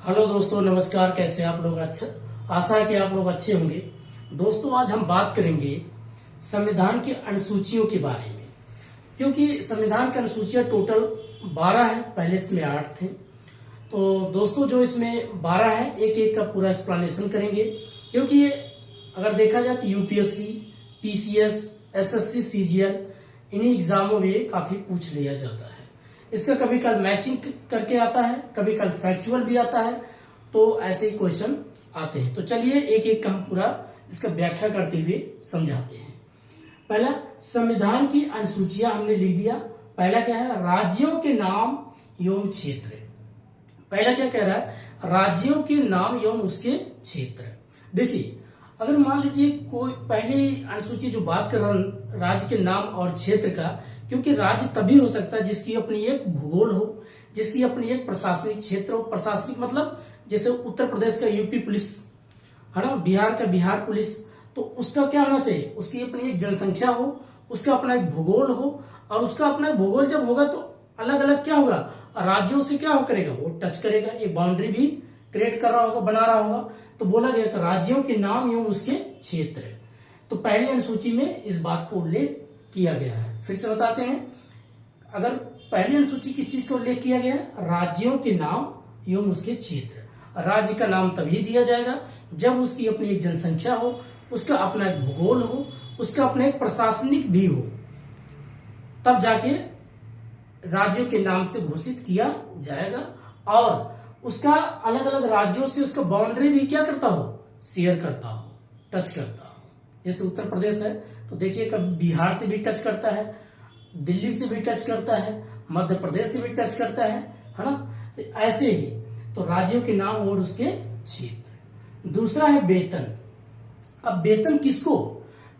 Hello दोस्तों, नमस्कार। कैसे आप लोग? अच्छा, आशा है कि आप लोग अच्छे होंगे। दोस्तों, आज हम बात करेंगे संविधान की अनुसूचियों के बारे में, क्योंकि संविधान की अनुसूचियां टोटल 12 है। पहले इसमें 8 थे। तो दोस्तों, जो इसमें 12 है, एक एक का पूरा एक्सप्लेनेशन करेंगे, क्योंकि ये अगर देखा जाए तो यूपीएससी, पीसीएस, एसएससी, सीजीएल इन्हीं एग्जामों में काफी पूछ लिया जाता है। इसका कभी कल मैचिंग करके आता है, कभी कल फैक्चुअल भी आता है, तो ऐसे ही क्वेश्चन आते हैं। तो चलिए एक एक का हम पूरा इसका व्याख्या करते हुए समझाते हैं। पहला, संविधान की अनुसूचियां हमने लिख दिया। पहला क्या है? राज्यों के नाम एवं क्षेत्र। पहला क्या कह रहा है? राज्यों के नाम एवं उसके क्षेत्र। देखिए, अगर मान लीजिए कोई पहली अनुसूची जो बात कर रहा है राज्य के नाम और क्षेत्र का, क्योंकि राज्य तभी हो सकता है जिसकी अपनी एक भूगोल हो, जिसकी अपनी एक प्रशासनिक क्षेत्र हो। प्रशासनिक मतलब जैसे उत्तर प्रदेश का यूपी पुलिस है ना, बिहार का बिहार पुलिस, तो उसका क्या होना चाहिए? उसकी अपनी एक जनसंख्या हो, उसका अपना एक भूगोल हो, और उसका अपना भूगोल जब होगा तो अलग अलग क्या होगा, राज्यों से क्या हो करेगा, वो टच करेगा, एक बाउंड्री भी क्रिएट कर रहा होगा, बना रहा होगा। तो बोला गया कि राज्यों के नाम एवं उसके क्षेत्र। तो पहली अनुसूची में इस बात का उल्लेख किया गया है। फिर से बताते हैं, अगर पहली अनुसूची किस चीज का उल्लेख किया गया है? राज्यों के नाम एवं उसके क्षेत्र। राज्य का नाम तभी दिया जाएगा जब उसकी अपनी एक जनसंख्या हो, उसका अपना एक भूगोल हो, उसका अपना एक प्रशासनिक भी हो, तब जाके राज्यों के नाम से घोषित किया जाएगा। और उसका अलग अलग राज्यों से उसका बाउंड्री भी क्या करता हो, शेयर करता हो, टच करता हो। जैसे उत्तर प्रदेश है तो देखिए कभी बिहार से भी टच करता है, दिल्ली से भी टच करता है, मध्य प्रदेश से भी टच करता है ना। तो ऐसे ही तो राज्यों के नाम और उसके क्षेत्र। दूसरा है वेतन। अब वेतन किसको?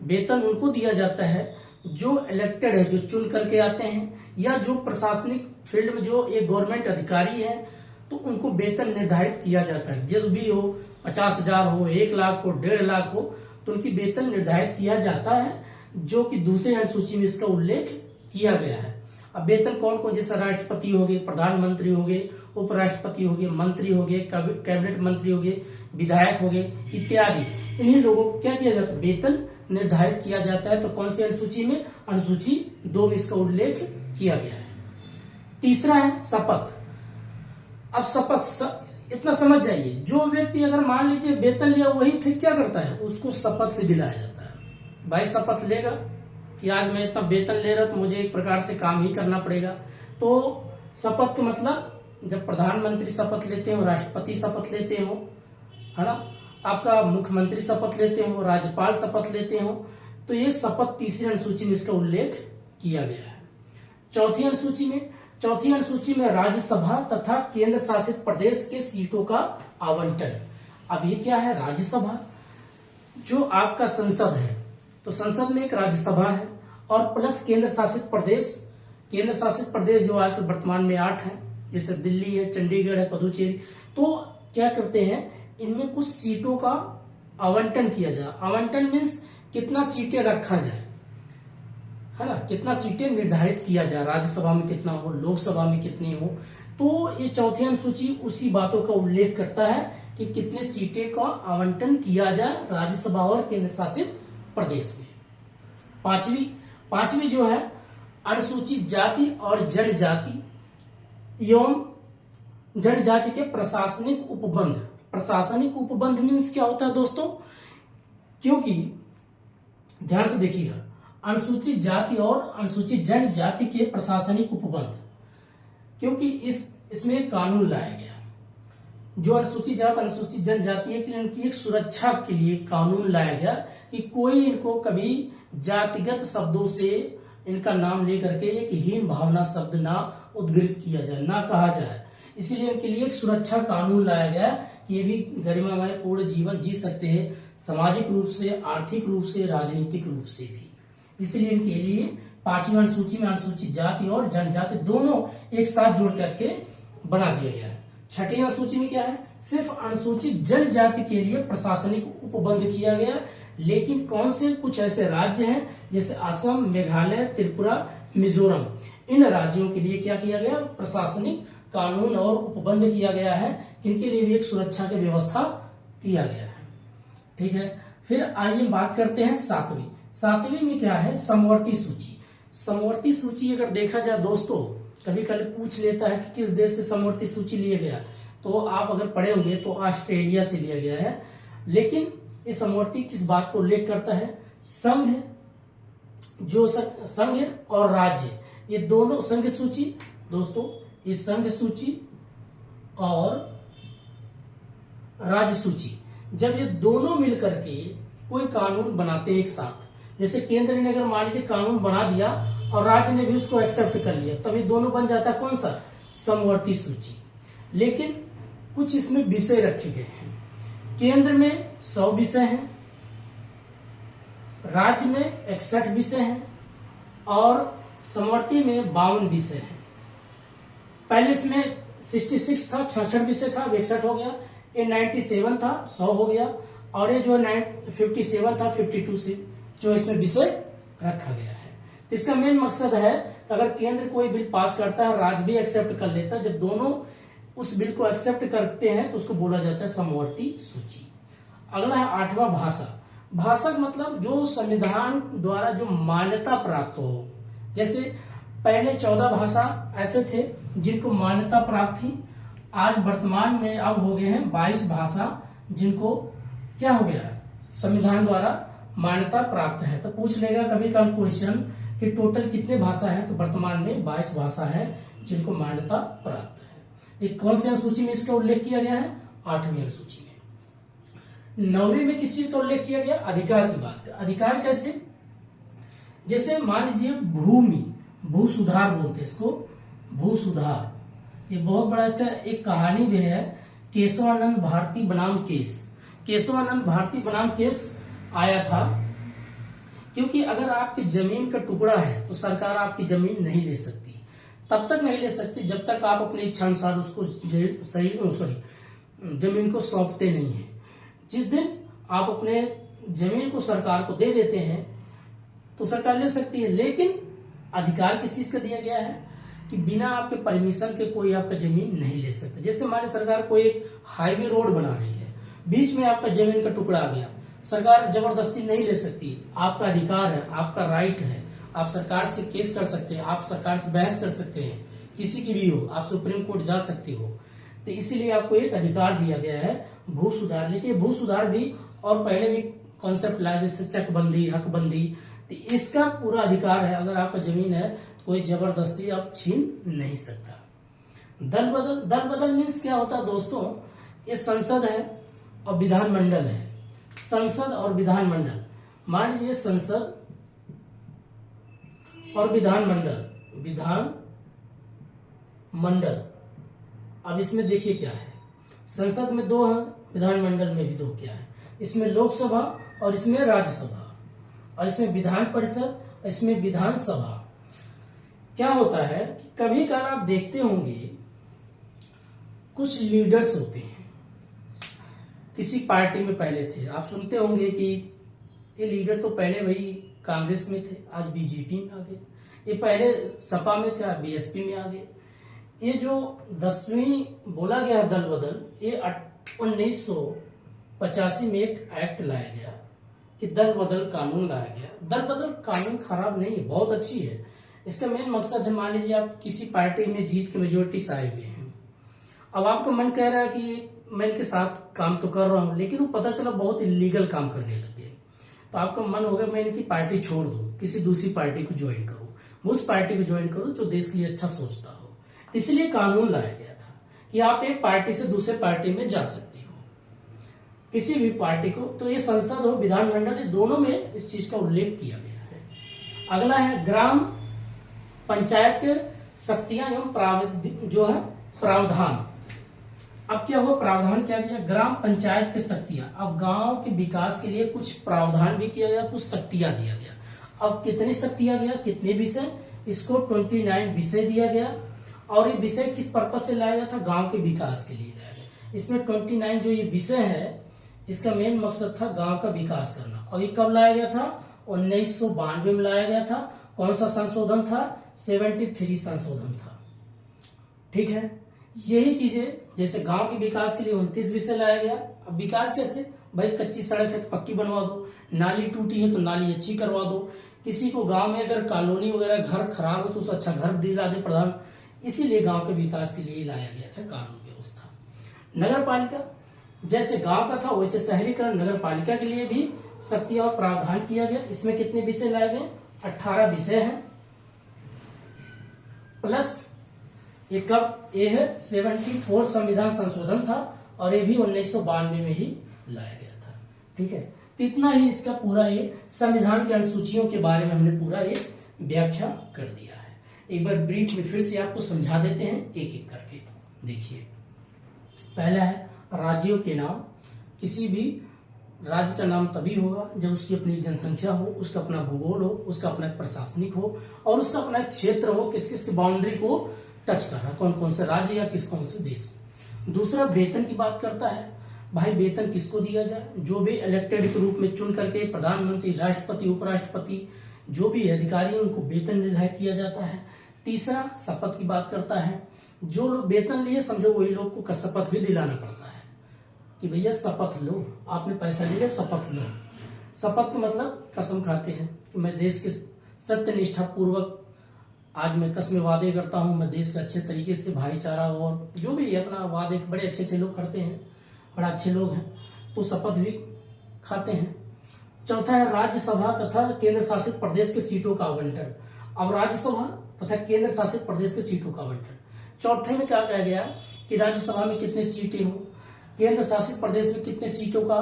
वेतन उनको दिया जाता है जो इलेक्टेड है, जो चुन करके आते हैं, या जो प्रशासनिक फील्ड में जो एक गवर्नमेंट अधिकारी है, तो उनको वेतन निर्धारित किया जाता है। जब भी हो, 50,000 हो, 1 लाख हो, 1.5 लाख हो, तो उनकी वेतन निर्धारित किया जाता है, जो कि दूसरी अनुसूची में इसका उल्लेख किया गया है। अब वेतन कौन कौन? जैसे राष्ट्रपति हो गए, प्रधानमंत्री हो गए, उपराष्ट्रपति हो गए, मंत्री हो गए, कैबिनेट मंत्री हो गए, विधायक हो गए इत्यादि, इन्हीं लोगों को क्या किया जाता है? वेतन निर्धारित किया जाता है। तो कौन सी अनुसूची में? अनुसूची 2 में इसका उल्लेख किया गया है। तीसरा है शपथ। अब शपथ इतना समझ जाइए, जो व्यक्ति अगर मान लीजिए वेतन लिया, वही फिर क्या करता है? उसको शपथ भी दिलाया जाता है। भाई शपथ लेगा कि आज मैं इतना वेतन ले रहा तो मुझे एक प्रकार से काम ही करना पड़ेगा। तो शपथ का मतलब जब प्रधानमंत्री शपथ लेते हो, राष्ट्रपति शपथ लेते हो, है ना, आपका मुख्यमंत्री शपथ लेते हो, राज्यपाल शपथ लेते हो, तो ये शपथ तीसरी अनुसूची में इसका उल्लेख किया गया है। चौथी अनुसूची में राज्यसभा तथा केंद्र शासित प्रदेश के सीटों का आवंटन। अब ये क्या है? राज्यसभा जो आपका संसद है, तो संसद में एक राज्यसभा है, और प्लस केंद्र शासित प्रदेश जो आजकल वर्तमान में 8 है, जैसे दिल्ली है, चंडीगढ़ है, पुदुचेरी। तो क्या करते हैं, इनमें कुछ सीटों का आवंटन किया जाए। आवंटन मीन्स कितना सीटें रखा जाए, है ना, कितना सीटें निर्धारित किया जाए, राज्यसभा में कितना हो, लोकसभा में कितनी हो। तो ये चौथी अनुसूची उसी बातों का उल्लेख करता है कि कितने सीटें का आवंटन किया जाए राज्यसभा और केंद्र शासित प्रदेश में। पांचवी जो है अनुसूचित जाति और जनजाति एवं जनजाति के प्रशासनिक उपबंध। प्रशासनिक उपबंध मीन्स क्या होता है दोस्तों? क्योंकि ध्यान से देखिएगा, अनुसूचित जाति और अनुसूचित जनजाति के प्रशासनिक उपबंध, क्योंकि इसमें एक कानून लाया गया जो अनुसूचित जाति अनुसूचित जनजाति है कि इनकी एक सुरक्षा के लिए कानून लाया गया कि कोई इनको कभी जातिगत शब्दों से इनका नाम लेकर के एक हीन भावना शब्द ना उद्घृत किया जाए, ना कहा जाए। इसीलिए इनके लिए एक सुरक्षा कानून लाया गया कि ये भी गरिमामय पूर्ण जीवन जी सकते हैं, सामाजिक रूप से, आर्थिक रूप से, राजनीतिक रूप से भी। इसलिए इनके लिए पांचवी अनुसूची में अनुसूचित जाति और जनजाति दोनों एक साथ जोड़ करके बना दिया गया है। छठी अनुसूची में क्या है? सिर्फ अनुसूचित जनजाति के लिए प्रशासनिक उपबंध किया गया। लेकिन कौन से कुछ ऐसे राज्य हैं जैसे असम, मेघालय, त्रिपुरा, मिजोरम, इन राज्यों के लिए क्या किया गया? प्रशासनिक कानून और उपबंध किया गया है, इनके लिए भी एक सुरक्षा की व्यवस्था किया गया है। ठीक है, फिर आइए बात करते हैं सातवीं में क्या है, समवर्ती सूची। समवर्ती सूची अगर देखा जाए दोस्तों, कभी कभी पूछ लेता है कि किस देश से समवर्ती सूची लिया गया, तो आप अगर पढ़े होंगे तो ऑस्ट्रेलिया से लिया गया है। लेकिन ये समवर्ती किस बात को उल्लेख करता है, संघ और राज्य, ये दोनों संघ सूची दोस्तों, ये संघ सूची और राज्य सूची, जब ये दोनों मिलकर के कोई कानून बनाते हैं एक साथ, जैसे केंद्र ने अगर मान लीजिए कानून बना दिया और राज्य ने भी उसको एक्सेप्ट कर लिया, तब ये दोनों बन जाता है कौन सा, समवर्ती सूची। लेकिन कुछ इसमें विषय रखे गए हैं, केंद्र में 100 विषय हैं, राज्य में 61 विषय हैं और समवर्ती में 52 विषय हैं। पहले इसमें 66 था, 66 विषय था, 61 हो गया, ये 97 था, 100 हो गया, और ये जो 57 था, 52 से जो इसमें विषय रखा गया है। इसका मेन मकसद है, अगर केंद्र कोई बिल पास करता है, राज्य भी एक्सेप्ट कर लेता है, जब दोनों उस बिल को एक्सेप्ट करते हैं तो उसको बोला जाता है समवर्ती सूची। अगला है 8वां भाषा। भाषा का मतलब जो संविधान द्वारा जो मान्यता प्राप्त हो, जैसे पहले 14 भाषा ऐसे थे जिनको मान्यता प्राप्त थी, आज वर्तमान में अब हो गए हैं 22 भाषा जिनको क्या हो गया, संविधान द्वारा मान्यता प्राप्त है। तो पूछ लेगा कभी कभी क्वेश्चन कि टोटल कितने भाषा है, तो वर्तमान में 22 भाषा है जिनको मान्यता प्राप्त है। एक कौन सी अनुसूची में इसका उल्लेख किया गया है, 8वीं अनुसूची में। 9वीं में किस चीज का उल्लेख किया गया, अधिकार की बात। अधिकार कैसे, जैसे मान लीजिए भू सुधार बोलते हैं इसको, भू सुधार, ये बहुत बड़ा इसका एक कहानी भी है, केशवानंद भारती बनाम केस। केशवानंद भारती बनाम केस आया था, क्योंकि अगर आपकी जमीन का टुकड़ा है तो सरकार आपकी जमीन नहीं ले सकती, तब तक नहीं ले सकती जब तक आप अपनी इच्छा अनुसार उसको जमीन को सौंपते नहीं है। जिस दिन आप अपने जमीन को सरकार को दे देते हैं तो सरकार ले सकती है। लेकिन अधिकार किस चीज का दिया गया है कि बिना आपके परमिशन के कोई आपका जमीन नहीं ले सकता। जैसे हमारी सरकार कोई एक हाईवे रोड बना रही है, बीच में आपका जमीन का टुकड़ा आ गया, सरकार जबरदस्ती नहीं ले सकती, आपका अधिकार है, आपका राइट है, आप सरकार से केस कर सकते हैं, आप सरकार से बहस कर सकते हैं, किसी की भी हो, आप सुप्रीम कोर्ट जा सकते हो। तो इसीलिए आपको एक अधिकार दिया गया है भू सुधार। लेकिन भू सुधार भी और पहले भी कॉन्सेप्ट लाया, जैसे चकबंदी, हकबंदी, तो इसका पूरा अधिकार है, अगर आपका जमीन है तो कोई जबरदस्ती आप छीन नहीं सकता। दल बदल मीन्स क्या होता है दोस्तों, ये संसद है और विधानमंडल है। संसद और विधानमंडल, मान लीजिए संसद और विधानमंडल, अब इसमें देखिए क्या है, संसद में 2 है, विधानमंडल में भी 2 क्या है, इसमें लोकसभा और इसमें राज्यसभा, और इसमें विधान परिषद, इसमें विधानसभा। क्या होता है कि कभी कभार आप देखते होंगे कुछ लीडर्स होते हैं, किसी पार्टी में पहले थे, आप सुनते होंगे कि ये लीडर तो पहले वही कांग्रेस में थे, आज बीजेपी में आ गए, ये पहले सपा में थे, आज बीएसपी में आ गए। ये जो 10वीं बोला गया दल बदल, ये 1985 में एक एक्ट लाया गया कि दल बदल कानून लाया गया। दल बदल कानून खराब नहीं है, बहुत अच्छी है। इसका मेन मकसद है, मान लीजिए आप किसी पार्टी में जीत के मेजोरिटी से आए हुए हैं, अब आपका मन कह रहा है कि मैं इनके साथ काम तो कर रहा हूं, लेकिन वो पता चला बहुत इलीगल काम करने लग गए, तो आपका मन होगा मैं इनकी पार्टी छोड़ दूं, किसी दूसरी पार्टी को ज्वाइन करूं, उस पार्टी को ज्वाइन करूं जो देश के लिए अच्छा सोचता हो। इसलिए कानून लाया गया था कि आप एक पार्टी से दूसरे पार्टी में जा सकते हो, किसी भी पार्टी को। तो ये संसद हो, विधानमंडल, ये दोनों में इस चीज का उल्लेख किया गया है। अगला है ग्राम पंचायत के शक्तियां एवं जो है प्रावधान। अब क्या हुआ, प्रावधान क्या दिया, ग्राम पंचायत की शक्तियां। अब गांव के विकास के लिए कुछ प्रावधान भी किया गया, कुछ शक्तियां दिया गया। अब कितनी शक्तियां गया, कितने विषय, इसको 29 विषय दिया गया। और ये विषय किस पर्पज से लाया गया था, गांव के विकास के लिए लाया गया। इसमें 29 जो ये विषय है, इसका मेन मकसद था गांव का विकास करना। और ये कब लाया गया था, 1992 में लाया गया था। कौन सा संशोधन था, 73 संशोधन था। ठीक है, यही चीजें जैसे गांव के विकास के लिए 29 विषय लाया गया। अब विकास कैसे, भाई कच्ची सड़क है तो पक्की बनवा दो, नाली टूटी है तो नाली अच्छी करवा दो, किसी को गांव में अगर कॉलोनी वगैरह घर खराब हो तो उसे अच्छा घर दिला दे प्रधान। इसीलिए गांव के विकास के लिए लाया गया था कानून व्यवस्था। नगर पालिका जैसे गांव का था वैसे शहरीकरण नगर पालिका के लिए भी शक्तियां और प्रावधान किया गया। इसमें कितने विषय लाए गए, 18 विषय हैं, प्लस एक कब ये है 74 संविधान संशोधन था, और ये भी 1992 में ही लाया गया था। ठीक है, तो इतना ही इसका पूरा ये संविधान की अनुसूचियों के बारे में हमने पूरा ये व्याख्या कर दिया है। एक बार ब्रीफ में फिर से आपको समझा देते हैं एक एक करके। देखिए, पहला है राज्यों के नाम। किसी भी राज्य का नाम तभी होगा जब उसकी अपनी जनसंख्या हो, उसका अपना भूगोल हो, उसका अपना प्रशासनिक हो, और उसका अपना एक क्षेत्र हो, किस किस की बाउंड्री को टच कर रहा है, कौन कौन से राज्य या किस कौन से देश को। दूसरा वेतन की बात करता है, भाई वेतन किसको दिया जाए, जो भी इलेक्टेड के रूप में चुन करके प्रधानमंत्री, राष्ट्रपति, उपराष्ट्रपति जो भी अधिकारी उनको वेतन निर्धारित किया जाता है। तीसरा शपथ की बात करता है, जो लोग वेतन लिए समझो वही लोग को शपथ भी दिलाना पड़ता है कि भैया शपथ लो, आपने पैसा लिया शपथ लो। शपथ मतलब कसम खाते हैं कि मैं देश के सत्यनिष्ठा पूर्वक आज मैं कसमें वादे करता हूं, मैं देश का अच्छे तरीके से भाईचारा और जो भी अपना वादे बड़े अच्छे अच्छे लोग करते हैं, बड़ा अच्छे लोग हैं, तो शपथ भी खाते हैं। चौथा है राज्यसभा तथा केंद्र शासित प्रदेश के सीटों का आवंटन। अब राज्यसभा तथा केंद्र शासित प्रदेश के सीटों का आवंटन, चौथे में क्या कहा गया कि राज्यसभा में कितने सीटें हो, केंद्र शासित प्रदेश में कितने सीटों का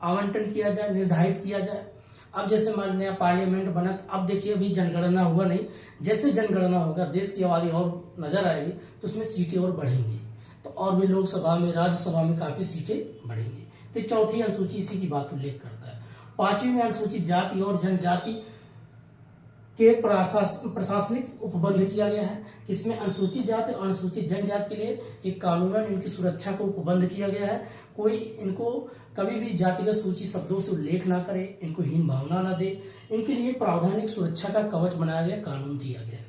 आवंटन किया जाए, निर्धारित किया जाए। अब जैसे मान नया पार्लियामेंट बना, अब देखिए अभी जनगणना हुआ नहीं, जैसे जनगणना होगा देश की आबादी और नजर आएगी तो उसमें सीटें और बढ़ेंगी, तो और भी लोकसभा में, राज्यसभा में काफी सीटें बढ़ेंगी। तो चौथी अनुसूची इसी की बात उल्लेख करता है। पांचवी में अनुसूचित जाति और जनजाति के प्रशासनिक उपबंध किया गया है। इसमें अनुसूचित जाति और अनुसूचित जनजाति के लिए एक कानूनन इनकी सुरक्षा को उपबंध किया गया है। कोई इनको कभी भी जातिगत सूची शब्दों से उल्लेख ना करे, इनको हीन भावना ना दे, इनके लिए प्रावधानिक सुरक्षा का कवच बनाया गया, कानून दिया गया।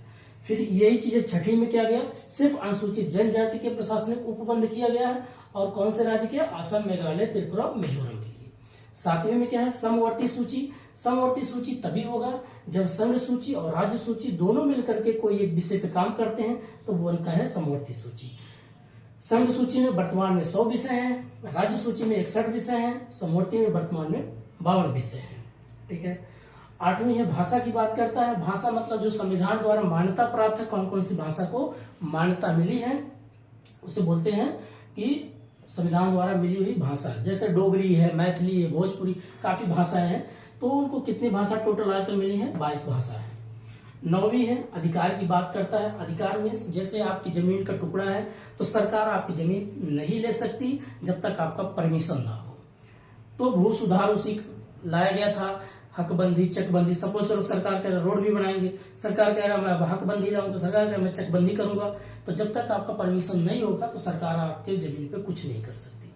फिर यही चीजें छठी में क्या गया, सिर्फ अनुसूचित जनजाति के प्रशासनिक उपबंध किया गया है, और कौन से राज्य के, असम, मेघालय, त्रिपुरा, मिजोरम के लिए। सातवें में क्या है, समवर्ती सूची। समवर्ती सूची तभी होगा जब संघ सूची और राज्य सूची दोनों मिलकर के कोई एक विषय पे काम करते हैं, तो वो बनता है समवर्ती सूची। संघ सूची में वर्तमान में 100 विषय हैं, राज्य सूची में 61 विषय हैं, समवर्ती में वर्तमान में 52 विषय हैं। ठीक है। आठवीं है भाषा की बात करता है। भाषा मतलब जो संविधान द्वारा मान्यता प्राप्त है, कौन कौन सी भाषा को मान्यता मिली है, उसे बोलते हैं कि संविधान द्वारा मिली हुई भाषा। जैसे डोगरी है, मैथिली है, भोजपुरी, काफी भाषाएं हैं, तो उनको कितनी भाषा टोटल आजकल मिली है, 22 भाषा है। नौवीं है अधिकार की बात करता है। अधिकार मीन्स जैसे आपकी जमीन का टुकड़ा है तो सरकार आपकी जमीन नहीं ले सकती जब तक आपका परमिशन ना हो। तो भू सुधार उसी लाया गया था, हकबंदी, चकबंदी। सपोज करो सरकार कह रहा रोड भी बनाएंगे, सरकार कह रहा मैं हकबंदी लाऊंगा, सरकार कह रहा मैं चकबंदी करूंगा, तो जब तक आपका परमिशन नहीं होगा तो सरकार आपके जमीन पे कुछ नहीं कर सकती,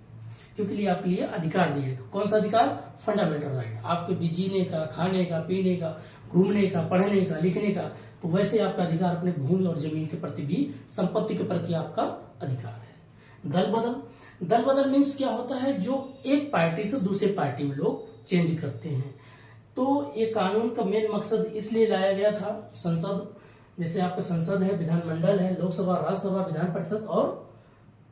क्योंकि लिए आपके लिए अधिकार दिए। कौन सा अधिकार, फंडामेंटल राइट, आपके जीने का, खाने का, पीने का, घूमने का, पढ़ने का, लिखने का। तो वैसे आपका अधिकार अपने भूमि और जमीन के प्रति भी, संपत्ति के प्रति आपका अधिकार है। दल बदल। दल बदल मीन्स क्या होता है, जो एक पार्टी से दूसरे पार्टी में लोग चेंज करते हैं। तो ये कानून का मेन मकसद इसलिए लाया गया था, संसद, जैसे आपका संसद है, विधानमंडल है, लोकसभा, राज्यसभा, विधान परिषद और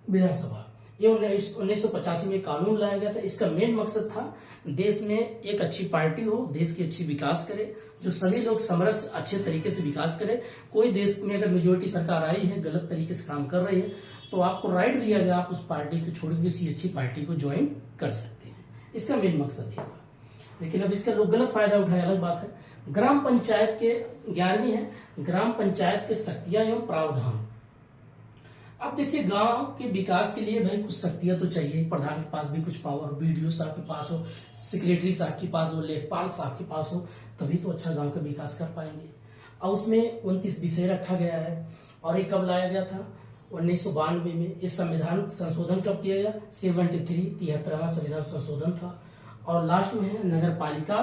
विधानसभा, ये 1985 में कानून लाया गया था। इसका मेन मकसद था देश में एक अच्छी पार्टी हो, देश की अच्छी विकास करे, जो सभी लोग समरस अच्छे तरीके से विकास करे। कोई देश में अगर मेजोरिटी सरकार आई है, गलत तरीके से काम कर रही है, तो आपको राइट दिया गया, आप उस पार्टी को छोड़ के किसी अच्छी पार्टी को ज्वाइन कर सकते हैं। इसका मेन मकसद ये था। लेकिन अब इसका लोग गलत फायदा उठाए, अलग बात है। ग्राम पंचायत के 11वीं है, ग्राम पंचायत के शक्तियां एवं प्रावधान। अब देखिए, गांव के विकास के लिए भाई कुछ शक्तियां तो चाहिए, प्रधान के पास भी कुछ पावर, बीडीओ साहब के पास हो, सेक्रेटरी साहब के पास हो, लेखपाल साहब के पास हो, तभी तो अच्छा गांव का विकास कर पाएंगे। और उसमें 29 विषय रखा गया है। और ये कब लाया गया था, 1992 में। इस संविधान संशोधन कब किया गया, 73वां संविधान संशोधन था। और लास्ट में है नगर पालिका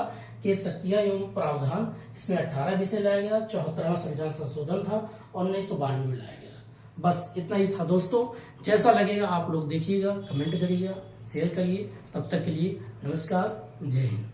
के शक्तियां एवं प्रावधान। इसमें 18 विषय लाया गया, 74वां संविधान संशोधन था और 1992 में लाया गया। बस इतना ही था दोस्तों। जैसा लगेगा आप लोग देखिएगा, कमेंट करिएगा, शेयर करिए। तब तक के लिए नमस्कार, जय हिंद।